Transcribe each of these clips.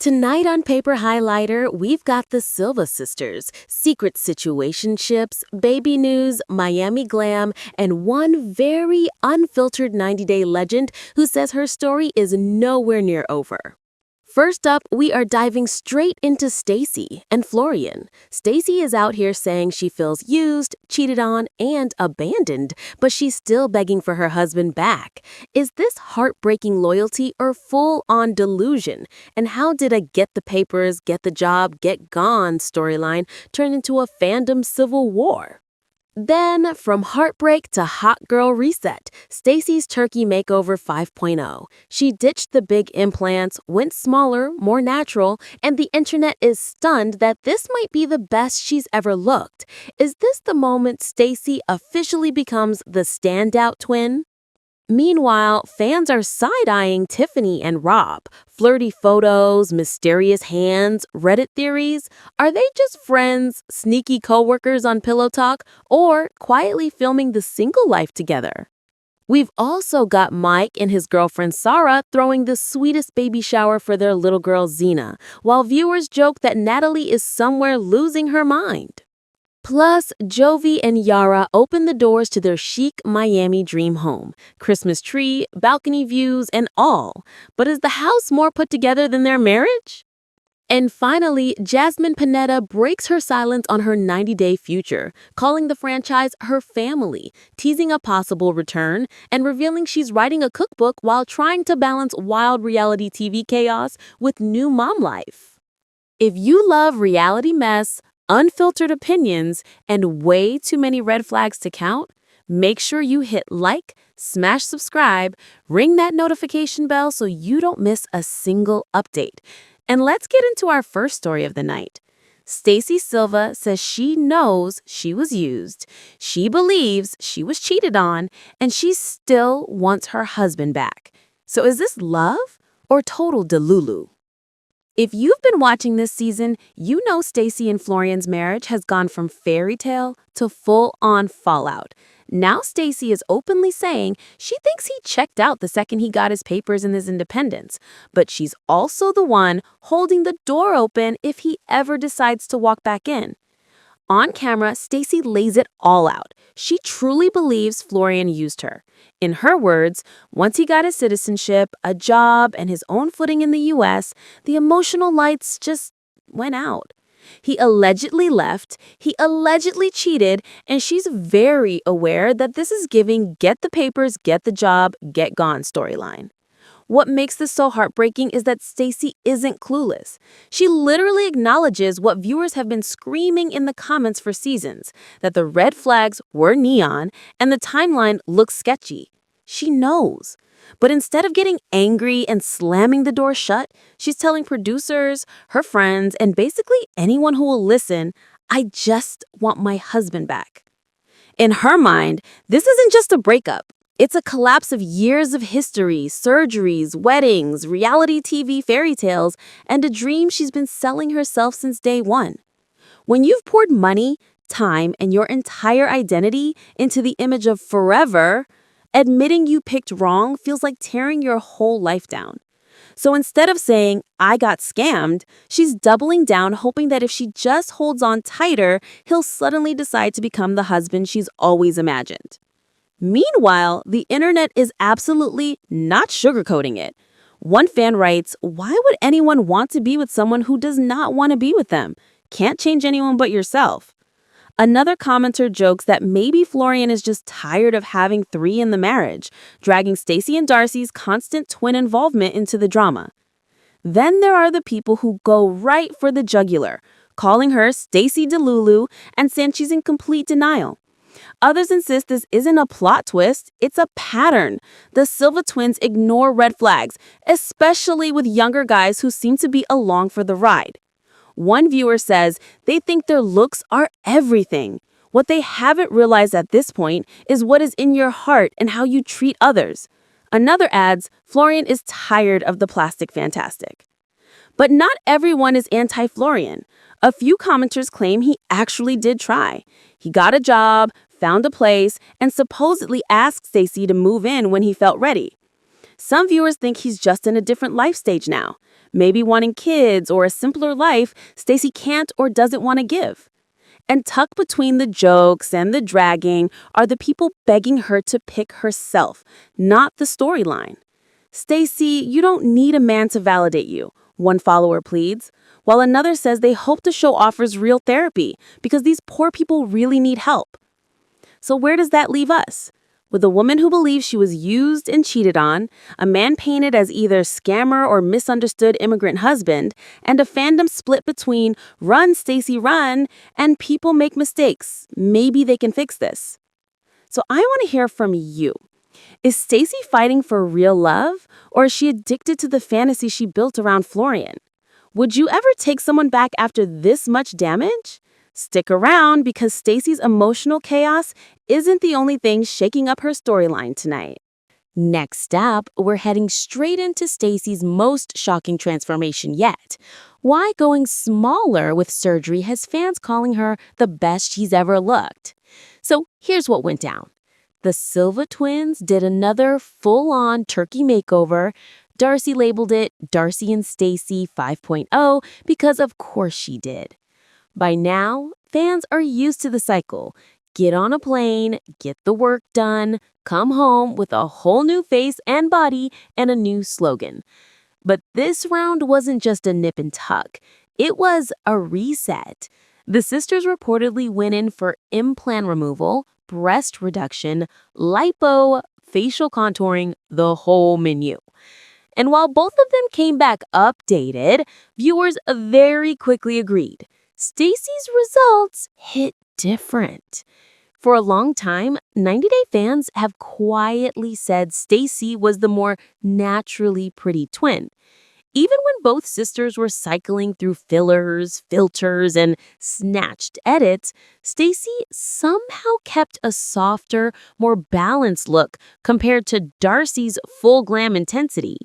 Tonight on Paper Highlighter, we've got the Silva sisters, secret situationships, baby news, Miami glam, and one very unfiltered 90-day legend who says her story is nowhere near over. First up, we are diving straight into Stacey and Florian. Stacey is out here saying she feels used, cheated on, and abandoned, but she's still begging for her husband back. Is this heartbreaking loyalty or full-on delusion? And how did a get the papers, get the job, get gone storyline turn into a fandom civil war? Then, from heartbreak to hot girl reset, Stacey's Turkey Makeover 5.0. She ditched the big implants, went smaller, more natural, and the internet is stunned that this might be the best she's ever looked. Is this the moment Stacey officially becomes the standout twin? Meanwhile, fans are side-eyeing Tiffany and Rob. Flirty photos, mysterious hands, Reddit theories. Are they just friends, sneaky coworkers on Pillow Talk, or quietly filming the single life together? We've also got Mike and his girlfriend Sara throwing the sweetest baby shower for their little girl Zena, while viewers joke that Natalie is somewhere losing her mind. Plus, Jovi and Yara open the doors to their chic Miami dream home. Christmas tree, balcony views, and all. But is the house more put together than their marriage? And finally, Jasmine Pineda breaks her silence on her 90-day future, calling the franchise her family, teasing a possible return, and revealing she's writing a cookbook while trying to balance wild reality TV chaos with new mom life. If you love reality mess, unfiltered opinions, and way too many red flags to count, make sure you hit like, smash subscribe, ring that notification bell so you don't miss a single update. And let's get into our first story of the night. Stacey Silva says she knows she was used, she believes she was cheated on, and she still wants her husband back. So is this love or total DELULU? If you've been watching this season, you know Stacy and Florian's marriage has gone from fairy tale to full-on fallout. Now Stacy is openly saying she thinks he checked out the second he got his papers and his independence, but she's also the one holding the door open if he ever decides to walk back in. On camera, Stacey lays it all out. She truly believes Florian used her. In her words, once he got his citizenship, a job, and his own footing in the U.S., the emotional lights just went out. He allegedly left, he allegedly cheated, and she's very aware that this is giving get the papers, get the job, get gone storyline. What makes this so heartbreaking is that Stacey isn't clueless. She literally acknowledges what viewers have been screaming in the comments for seasons, that the red flags were neon and the timeline looks sketchy. She knows. But instead of getting angry and slamming the door shut, she's telling producers, her friends, and basically anyone who will listen, I just want my husband back. In her mind, this isn't just a breakup. It's a collapse of years of history, surgeries, weddings, reality TV fairy tales, and a dream she's been selling herself since day one. When you've poured money, time, and your entire identity into the image of forever, admitting you picked wrong feels like tearing your whole life down. So instead of saying, I got scammed, she's doubling down, hoping that if she just holds on tighter, he'll suddenly decide to become the husband she's always imagined. Meanwhile, the internet is absolutely not sugarcoating it. One fan writes, why would anyone want to be with someone who does not want to be with them? Can't change anyone but yourself. Another commenter jokes that maybe Florian is just tired of having three in the marriage, dragging Stacey and Darcey's constant twin involvement into the drama. Then there are the people who go right for the jugular, calling her Stacey DELULU and saying she's in complete denial. Others insist this isn't a plot twist, it's a pattern. The Silva twins ignore red flags, especially with younger guys who seem to be along for the ride. One viewer says they think their looks are everything. What they haven't realized at this point is what is in your heart and how you treat others. Another adds, Florian is tired of the plastic fantastic. But not everyone is anti-Florian. A few commenters claim he actually did try. He got a job, found a place, and supposedly asked Stacey to move in when he felt ready. Some viewers think he's just in a different life stage now, maybe wanting kids or a simpler life Stacey can't or doesn't want to give. And tucked between the jokes and the dragging are the people begging her to pick herself, not the storyline. "Stacey, you don't need a man to validate you," one follower pleads, while another says they hope the show offers real therapy because these poor people really need help. So where does that leave us? With a woman who believes she was used and cheated on, a man painted as either scammer or misunderstood immigrant husband, and a fandom split between "run, Stacey, run" and "people make mistakes. Maybe they can fix this." So I want to hear from you. Is Stacey fighting for real love, or is she addicted to the fantasy she built around Florian? Would you ever take someone back after this much damage? Stick around because Stacey's emotional chaos isn't the only thing shaking up her storyline tonight. Next up, we're heading straight into Stacey's most shocking transformation yet. Why going smaller with surgery has fans calling her the best she's ever looked. So here's what went down. The Silva twins did another full-on turkey makeover. Darcy labeled it Darcy and Stacey 5.0 because of course she did. By now, fans are used to the cycle. Get on a plane, get the work done, come home with a whole new face and body and a new slogan. But this round wasn't just a nip and tuck. It was a reset. The sisters reportedly went in for implant removal, breast reduction, lipo, facial contouring, the whole menu. And while both of them came back updated, viewers very quickly agreed. Stacey's results hit different. For a long time, 90 Day fans have quietly said Stacey was the more naturally pretty twin. Even when both sisters were cycling through fillers, filters, and snatched edits, Stacey somehow kept a softer, more balanced look compared to Darcy's full glam intensity.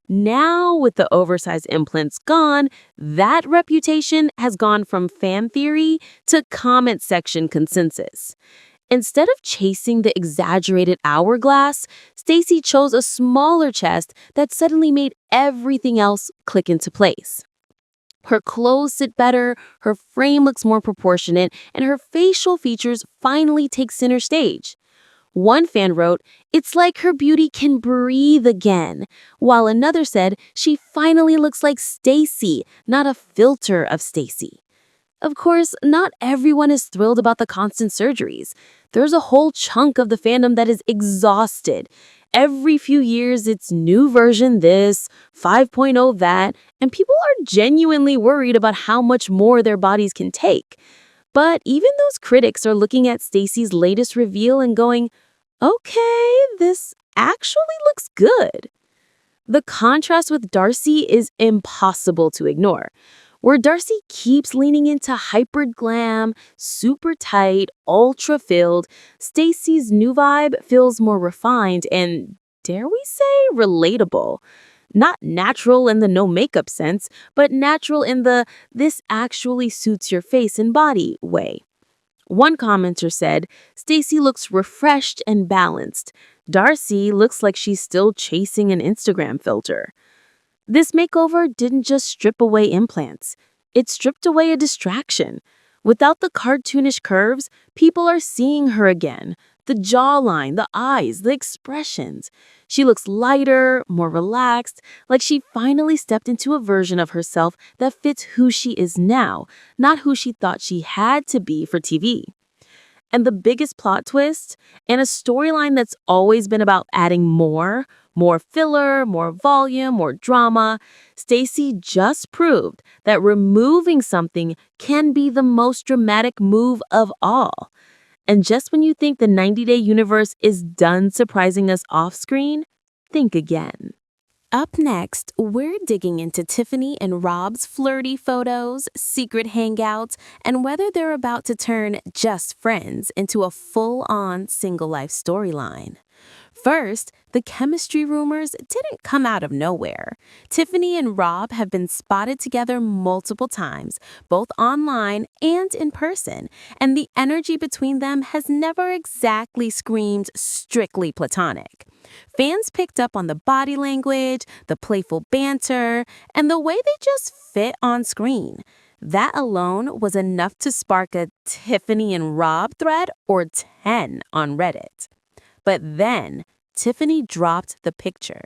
Now, with the oversized implants gone, that reputation has gone from fan theory to comment section consensus. Instead of chasing the exaggerated hourglass, Stacey chose a smaller chest that suddenly made everything else click into place. Her clothes sit better, her frame looks more proportionate, and her facial features finally take center stage. One fan wrote, "It's like her beauty can breathe again," while another said she finally looks like Stacey, not a filter of Stacey. Of course, not everyone is thrilled about the constant surgeries. There's a whole chunk of the fandom that is exhausted. Every few years, it's new version this, 5.0 that, and people are genuinely worried about how much more their bodies can take. But even those critics are looking at Stacey's latest reveal and going, "Okay, this actually looks good." The contrast with Darcy is impossible to ignore. Where Darcy keeps leaning into hyper glam, super tight, ultra filled, Stacey's new vibe feels more refined and, dare we say, relatable. Not natural in the no makeup sense, but natural in the "this actually suits your face and body" way. One commenter said, "Stacey looks refreshed and balanced. Darcy looks like she's still chasing an Instagram filter." This makeover didn't just strip away implants. It stripped away a distraction. Without the cartoonish curves, people are seeing her again. The jawline, the eyes, the expressions. She looks lighter, more relaxed, like she finally stepped into a version of herself that fits who she is now, not who she thought she had to be for TV. And the biggest plot twist, in a storyline that's always been about adding more filler, more volume, more drama, Stacey just proved that removing something can be the most dramatic move of all. And just when you think the 90 Day universe is done surprising us off-screen, think again. Up next, we're digging into Tiffany and Rob's flirty photos, secret hangouts, and whether they're about to turn just friends into a full-on single-life storyline. First, the chemistry rumors didn't come out of nowhere. Tiffany and Rob have been spotted together multiple times, both online and in person, and the energy between them has never exactly screamed strictly platonic. Fans picked up on the body language, the playful banter, and the way they just fit on screen. That alone was enough to spark a Tiffany and Rob thread or 10 on Reddit. But then, Tiffany dropped the picture.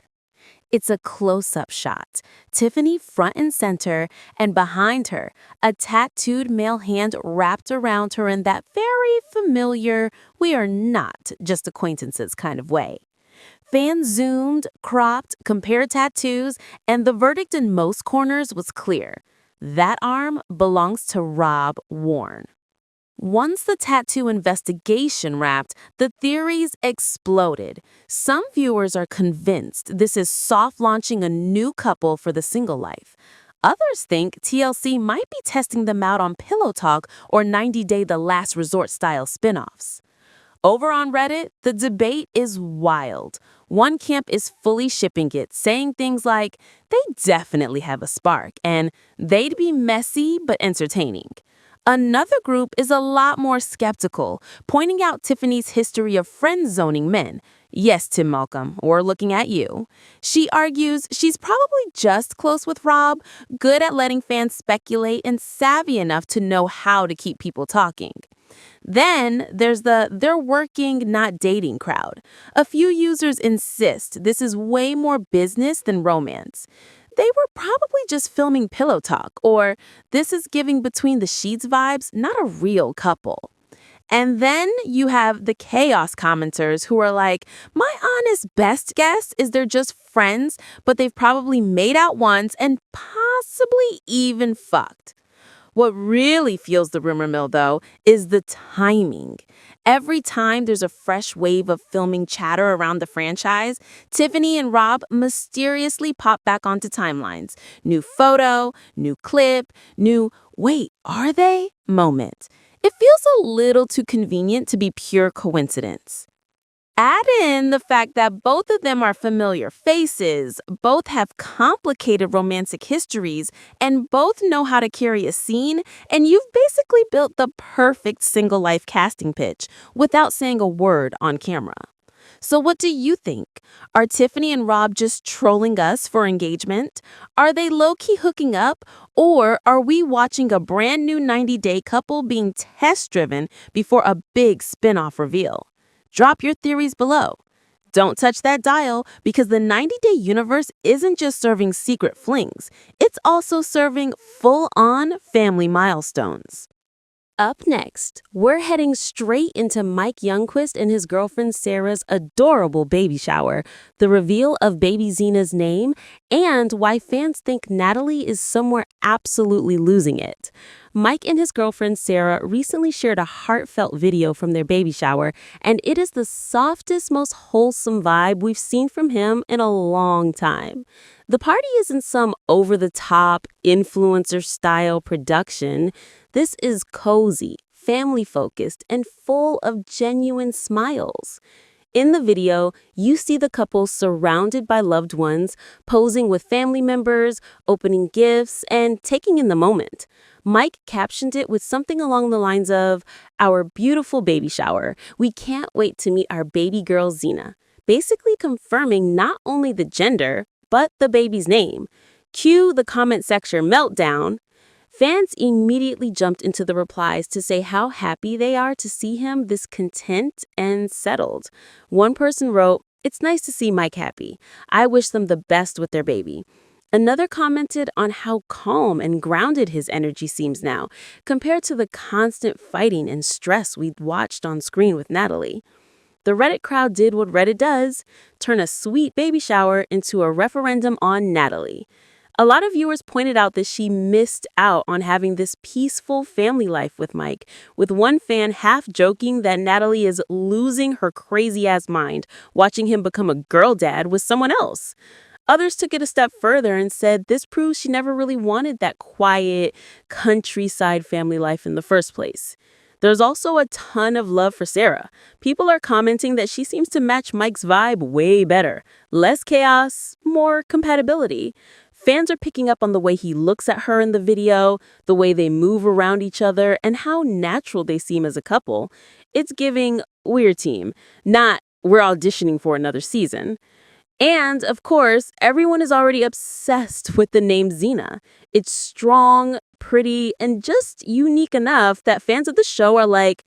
It's a close-up shot. Tiffany front and center, and behind her, a tattooed male hand wrapped around her in that very familiar, we are not just acquaintances kind of way. Fans zoomed, cropped, compared tattoos, and the verdict in most corners was clear. That arm belongs to Rob Warne. Once the tattoo investigation wrapped, the theories exploded. Some viewers are convinced this is soft launching a new couple for the single life. Others think TLC might be testing them out on Pillow Talk or 90 Day The Last Resort style spinoffs. Over on Reddit, the debate is wild. One camp is fully shipping it, saying things like, they definitely have a spark, and they'd be messy but entertaining. Another group is a lot more skeptical, pointing out Tiffany's history of friend-zoning men. Yes, Tim Malcolm, we're looking at you. She argues she's probably just close with Rob, good at letting fans speculate, and savvy enough to know how to keep people talking. Then there's the they're working, not dating crowd. A few users insist this is way more business than romance. They were probably just filming Pillow Talk, or this is giving between the sheets vibes, not a real couple. And then you have the chaos commenters who are like, my honest best guess is they're just friends, but they've probably made out once and possibly even fucked. What really fuels the rumor mill, though, is the timing. Every time there's a fresh wave of filming chatter around the franchise, Tiffany and Rob mysteriously pop back onto timelines. New photo, new clip, new, wait, are they? Moment. It feels a little too convenient to be pure coincidence. Add in the fact that both of them are familiar faces, both have complicated romantic histories, and both know how to carry a scene, and you've basically built the perfect single life casting pitch without saying a word on camera. So what do you think? Are Tiffany and Rob just trolling us for engagement? Are they low-key hooking up? Or are we watching a brand new 90-day couple being test-driven before a big spin-off reveal? Drop your theories below. Don't touch that dial, because the 90-day universe isn't just serving secret flings. It's also serving full-on family milestones. Up next, we're heading straight into Mike Youngquist and his girlfriend Sara's adorable baby shower, the reveal of baby Zena's name, and why fans think Natalie is somewhere absolutely losing it. Mike and his girlfriend Sara recently shared a heartfelt video from their baby shower, and it is the softest, most wholesome vibe we've seen from him in a long time. The party isn't some over-the-top, influencer-style production. This is cozy, family-focused, and full of genuine smiles. In the video, you see the couple surrounded by loved ones, posing with family members, opening gifts, and taking in the moment. Mike captioned it with something along the lines of, "Our beautiful baby shower. We can't wait to meet our baby girl Zena," basically confirming not only the gender, but the baby's name. Cue the comment section meltdown. Fans immediately jumped into the replies to say how happy they are to see him this content and settled. One person wrote, "It's nice to see Mike happy. I wish them the best with their baby." Another commented on how calm and grounded his energy seems now, compared to the constant fighting and stress we'd watched on screen with Natalie. The Reddit crowd did what Reddit does, turn a sweet baby shower into a referendum on Natalie. A lot of viewers pointed out that she missed out on having this peaceful family life with Mike, with one fan half joking that Natalie is losing her crazy-ass mind watching him become a girl dad with someone else. Others took it a step further and said this proves she never really wanted that quiet, countryside family life in the first place. There's also a ton of love for Sara. People are commenting that she seems to match Mike's vibe way better. Less chaos, more compatibility. Fans are picking up on the way he looks at her in the video, the way they move around each other, and how natural they seem as a couple. It's giving weird team, not we're auditioning for another season. And, of course, everyone is already obsessed with the name Zena. It's strong, pretty, and just unique enough that fans of the show are like,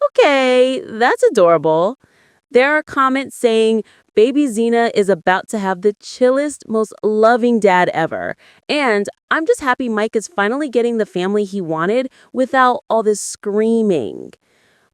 okay, that's adorable. There are comments saying baby Zena is about to have the chillest, most loving dad ever. And I'm just happy Mike is finally getting the family he wanted without all this screaming.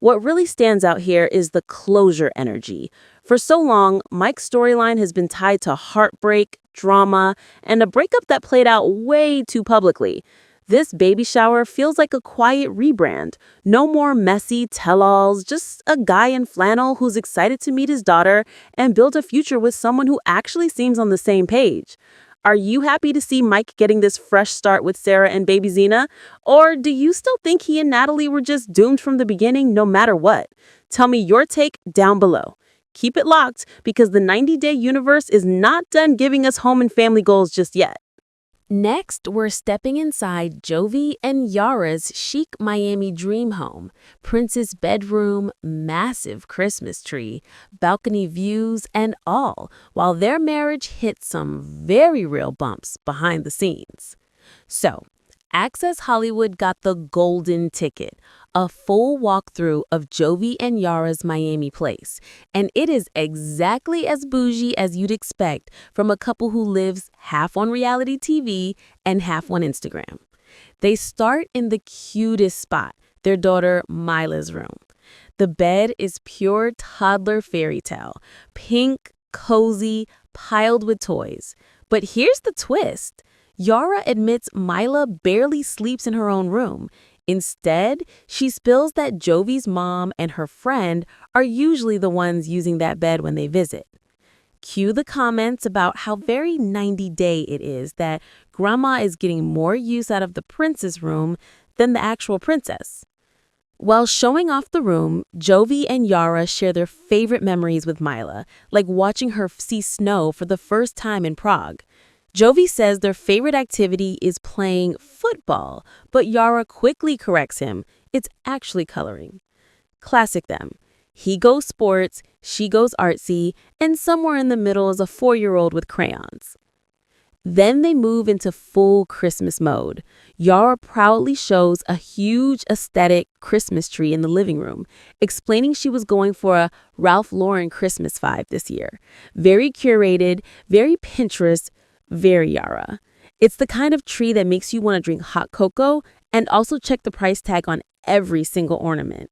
What really stands out here is the closure energy. For so long, Mike's storyline has been tied to heartbreak, drama, and a breakup that played out way too publicly. This baby shower feels like a quiet rebrand. No more messy tell-alls, just a guy in flannel who's excited to meet his daughter and build a future with someone who actually seems on the same page. Are you happy to see Mike getting this fresh start with Sara and baby Zena? Or do you still think he and Natalie were just doomed from the beginning no matter what? Tell me your take down below. Keep it locked because the 90-day universe is not done giving us home and family goals just yet. Next, we're stepping inside Jovi and Yara's chic Miami dream home. Princess bedroom, massive Christmas tree, balcony views, and all, while their marriage hit some very real bumps behind the scenes. So, Access Hollywood got the golden ticket, a full walkthrough of Jovi and Yara's Miami place. And it is exactly as bougie as you'd expect from a couple who lives half on reality TV and half on Instagram. They start in the cutest spot, their daughter Mila's room. The bed is pure toddler fairy tale, pink, cozy, piled with toys. But here's the twist. Yara admits Mila barely sleeps in her own room. Instead, she spills that Jovi's mom and her friend are usually the ones using that bed when they visit. Cue the comments about how very 90-day it is that Grandma is getting more use out of the princess room than the actual princess. While showing off the room, Jovi and Yara share their favorite memories with Mila, like watching her see snow for the first time in Prague. Jovi says their favorite activity is playing football, but Yara quickly corrects him. It's actually coloring. Classic them. He goes sports, she goes artsy, and somewhere in the middle is a 4-year-old with crayons. Then they move into full Christmas mode. Yara proudly shows a huge aesthetic Christmas tree in the living room, explaining she was going for a Ralph Lauren Christmas vibe this year. Very curated, very Pinterest, very Yara. It's the kind of tree that makes you want to drink hot cocoa and also check the price tag on every single ornament.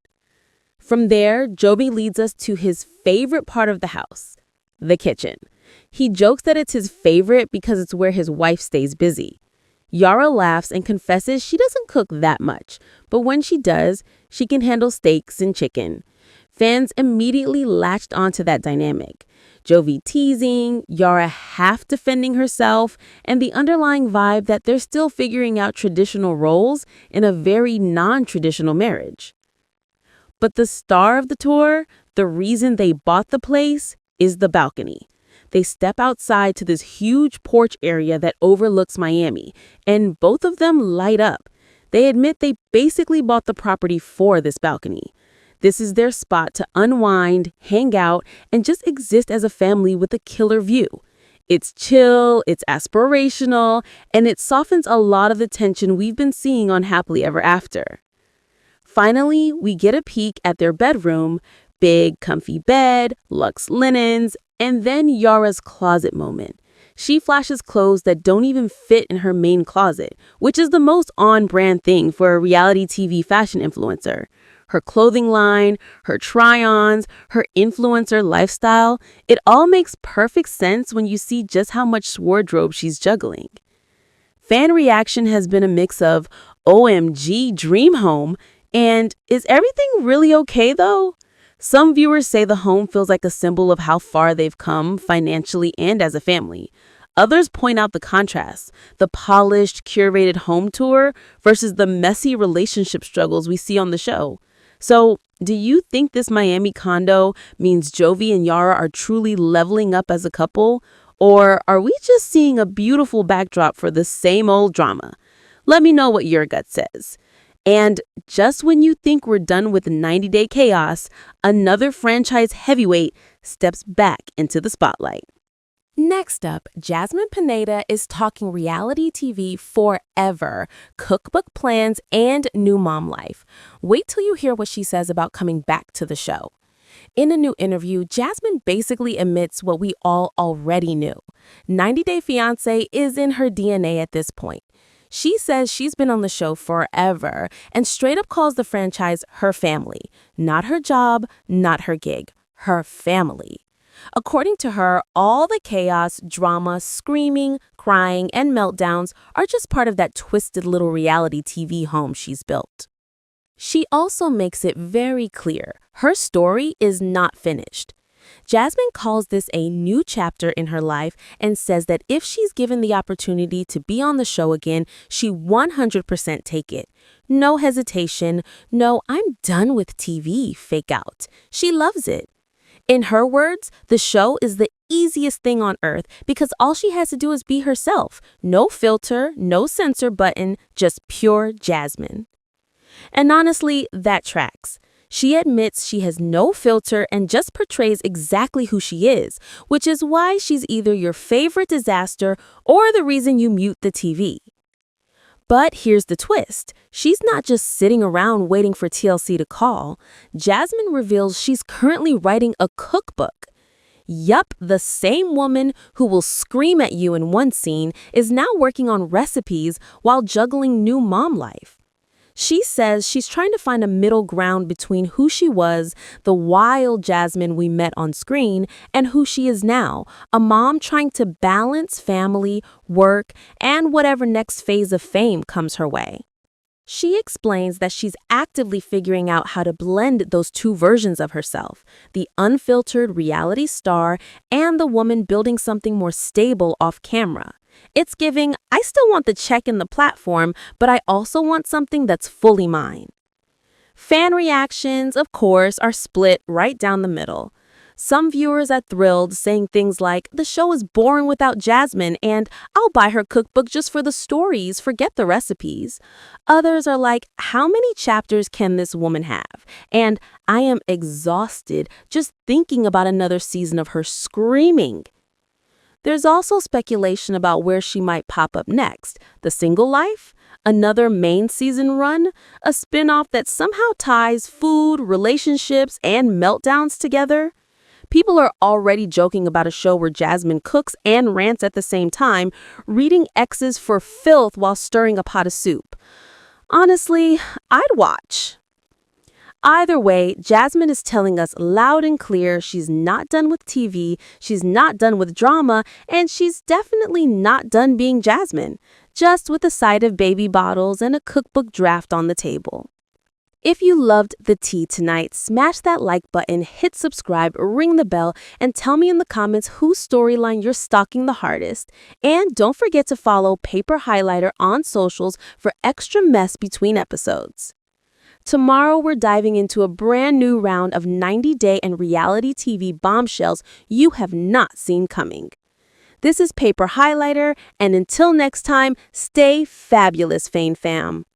From there, Jovi leads us to his favorite part of the house, the kitchen. He jokes that it's his favorite because it's where his wife stays busy. Yara laughs and confesses she doesn't cook that much, but when she does, she can handle steaks and chicken. Fans immediately latched onto that dynamic. Jovi teasing, Yara half defending herself, and the underlying vibe that they're still figuring out traditional roles in a very non-traditional marriage. But the star of the tour, the reason they bought the place, is the balcony. They step outside to this huge porch area that overlooks Miami, and both of them light up. They admit they basically bought the property for this balcony. This is their spot to unwind, hang out, and just exist as a family with a killer view. It's chill, it's aspirational, and it softens a lot of the tension we've been seeing on Happily Ever After. Finally, we get a peek at their bedroom, big comfy bed, luxe linens, and then Yara's closet moment. She flashes clothes that don't even fit in her main closet, which is the most on-brand thing for a reality TV fashion influencer. Her clothing line, her try-ons, her influencer lifestyle, it all makes perfect sense when you see just how much wardrobe she's juggling. Fan reaction has been a mix of OMG dream home and is everything really okay though? Some viewers say the home feels like a symbol of how far they've come financially and as a family. Others point out the contrast, the polished, curated home tour versus the messy relationship struggles we see on the show. So, do you think this Miami condo means Jovi and Yara are truly leveling up as a couple? Or are we just seeing a beautiful backdrop for the same old drama? Let me know what your gut says. And just when you think we're done with 90-day chaos, another franchise heavyweight steps back into the spotlight. Next up, Jasmine Pineda is talking reality TV forever, cookbook plans, and new mom life. Wait till you hear what she says about coming back to the show. In a new interview, Jasmine basically admits what we all already knew. 90 Day Fiancé is in her DNA at this point. She says she's been on the show forever and straight up calls the franchise her family. Not her job, not her gig, her family. According to her, all the chaos, drama, screaming, crying, and meltdowns are just part of that twisted little reality TV home she's built. She also makes it very clear her story is not finished. Jasmine calls this a new chapter in her life and says that if she's given the opportunity to be on the show again, she 100% take it. No hesitation, no "I'm done with TV" fake out. She loves it. In her words, the show is the easiest thing on earth because all she has to do is be herself. No filter, no censor button, just pure Jasmine. And honestly, that tracks. She admits she has no filter and just portrays exactly who she is, which is why she's either your favorite disaster or the reason you mute the TV. But here's the twist. She's not just sitting around waiting for TLC to call. Jasmine reveals she's currently writing a cookbook. Yup, the same woman who will scream at you in one scene is now working on recipes while juggling new mom life. She says she's trying to find a middle ground between who she was, the wild Jasmine we met on screen, and who she is now, a mom trying to balance family, work, and whatever next phase of fame comes her way. She explains that she's actively figuring out how to blend those two versions of herself, the unfiltered reality star and the woman building something more stable off camera. It's giving, I still want the check in the platform, but I also want something that's fully mine. Fan reactions, of course, are split right down the middle. Some viewers are thrilled, saying things like, "The show is boring without Jasmine," and "I'll buy her cookbook just for the stories, forget the recipes." Others are like, "How many chapters can this woman have?" And "I am exhausted just thinking about another season of her screaming." There's also speculation about where she might pop up next. The Single Life? Another main season run? A spinoff that somehow ties food, relationships, and meltdowns together? People are already joking about a show where Jasmine cooks and rants at the same time, reading X's for filth while stirring a pot of soup. Honestly, I'd watch. Either way, Jasmine is telling us loud and clear she's not done with TV, she's not done with drama, and she's definitely not done being Jasmine, just with a side of baby bottles and a cookbook draft on the table. If you loved the tea tonight, smash that like button, hit subscribe, ring the bell, and tell me in the comments whose storyline you're stalking the hardest. And don't forget to follow Paper Highlighter on socials for extra mess between episodes. Tomorrow, we're diving into a brand new round of 90-day and reality TV bombshells you have not seen coming. This is Paper Highlighter, and until next time, stay fabulous, Fame Fam.